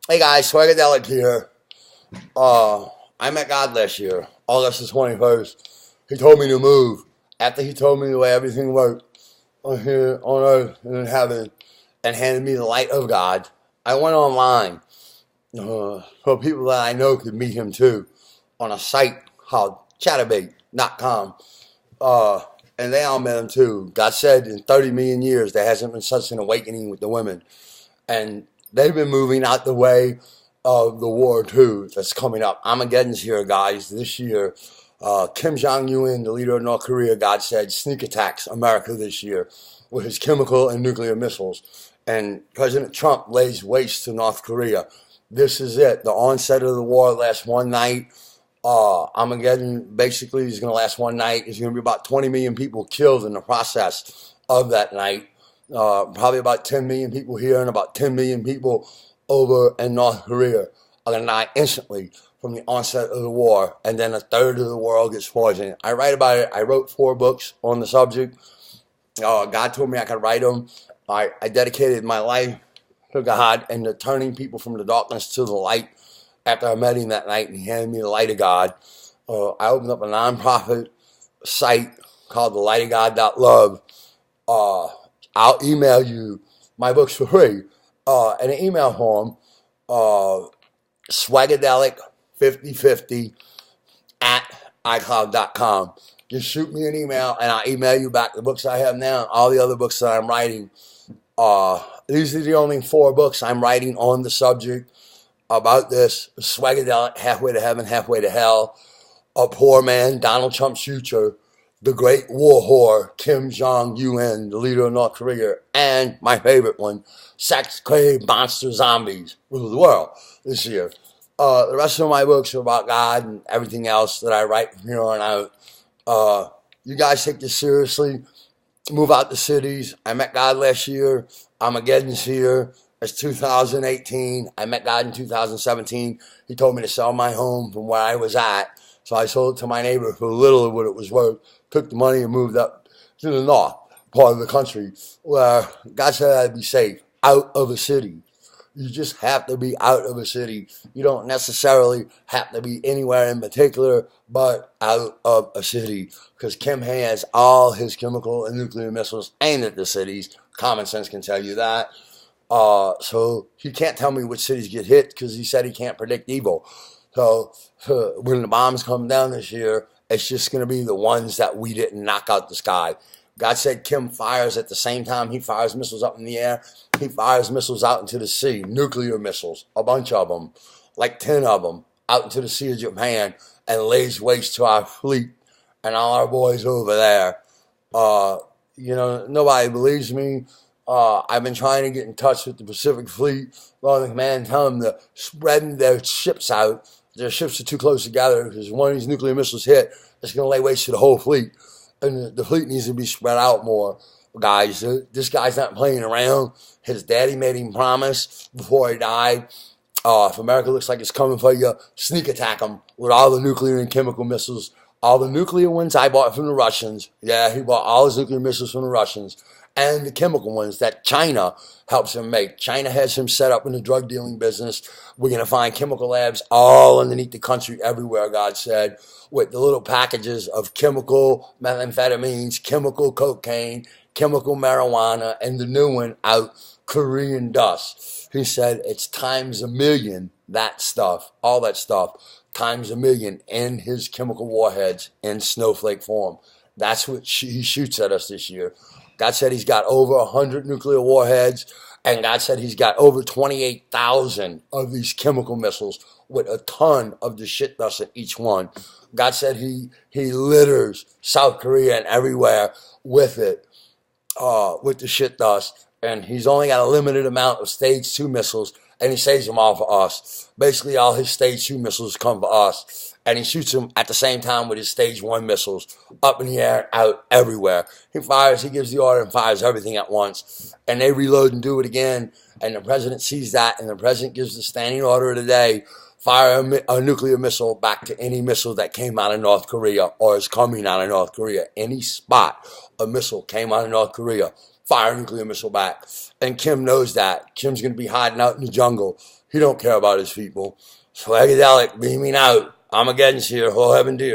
Hey guys, Swagadelic here. I met God last year, August the 21st. He told me to move. After he told me the way everything worked on here, on earth, and in heaven, and handed me the light of God, I went online so people that I know could meet him too on a site called chatterbait.com. Uh, and they all met him too. God said in 30 million years there hasn't been such an awakening with the women. And they've been moving out the way of the war too that's coming up. Armageddon's here, guys, this year. Kim Jong-un, the leader of North Korea, God said, sneak attacks America this year with his chemical and nuclear missiles. And President Trump lays waste to North Korea. This is it. The onset of the war lasts one night. Armageddon basically is going to last one night. There's going to be about 20 million people killed in the process of that night. Probably about 10 million people here and about 10 million people over in North Korea are going to die instantly from the onset of the war, and then a third of the world gets poisoned. I write about it. I wrote 4 books on the subject. God told me I could write them. I dedicated my life to God and to turning people from the darkness to the light after I met him that night and he handed me the light of God. I opened up a nonprofit site called thelightofgod.love. I'll email you my books for free in an email form, swagadelic5050 at icloud.com. Just shoot me an email and I'll email you back the books I have now and all the other books that I'm writing. These are the only 4 books I'm writing on the subject about this. Swagadelic, Halfway to Heaven, Halfway to Hell, A Poor Man, Donald Trump's Future, The Great War Whore, Kim Jong-un, the leader of North Korea, and my favorite one, Sex, Crave, Monster, Zombies, rule the world this year. The rest of my books are about God and everything else that I write from here on out. You guys take this seriously. Move out the cities. I met God last year. Armageddon's here. It's 2018. I met God in 2017. He told me to sell my home from where I was at. So I sold it to my neighbor for little of what it was worth. Took the money and moved up to the north part of the country where God said I'd be safe, out of a city. You just have to be out of a city. You don't necessarily have to be anywhere in particular, but out of a city. Because Kim has all his chemical and nuclear missiles aimed at the cities. Common sense can tell you that. So he can't tell me which cities get hit because he said he can't predict evil. So when the bombs come down this year, it's just going to be the ones that we didn't knock out the sky. God said Kim fires at the same time he fires missiles up in the air. He fires missiles out into the sea, nuclear missiles, a bunch of them, like 10 of them, out into the Sea of Japan and lays waste to our fleet and all our boys over there. Nobody believes me. I've been trying to get in touch with the Pacific Fleet, Northern Command, tell them to spread their ships out. Their ships are too close together because one of these nuclear missiles hit, it's going to lay waste to the whole fleet. And the fleet needs to be spread out more, guys. This guy's not playing around. His daddy made him promise before he died. If America looks like it's coming for you, sneak attack them with all the nuclear and chemical missiles. All the nuclear ones I bought from the Russians. Yeah, he bought all his nuclear missiles from the Russians. And the chemical ones that China helps him make. China has him set up in the drug dealing business. We're going to find chemical labs all underneath the country everywhere, God said, with the little packages of chemical methamphetamines, chemical cocaine, chemical marijuana, and the new one out, Korean dust. He said it's times a million, that stuff, all that stuff, times a million in his chemical warheads in snowflake form. That's what he shoots at us this year. God said he's got over 100 nuclear warheads, and God said he's got over 28,000 of these chemical missiles with a ton of the shit dust in each one. God said he litters South Korea and everywhere with it, with the shit dust, and he's only got a limited amount of stage 2 missiles, and he saves them all for us. Basically, all his stage 2 missiles come for us. And he shoots them at the same time with his stage 1 missiles up in the air, out everywhere. He gives the order and fires everything at once. And they reload and do it again. And the president sees that, and the president gives the standing order of the day, fire a nuclear missile back to any missile that came out of North Korea or is coming out of North Korea. Any spot a missile came out of North Korea, fire a nuclear missile back. And Kim knows that. Kim's going to be hiding out in the jungle. He don't care about his people. So Hagedalic beaming out. Armageddon's here. Whole heaven dear.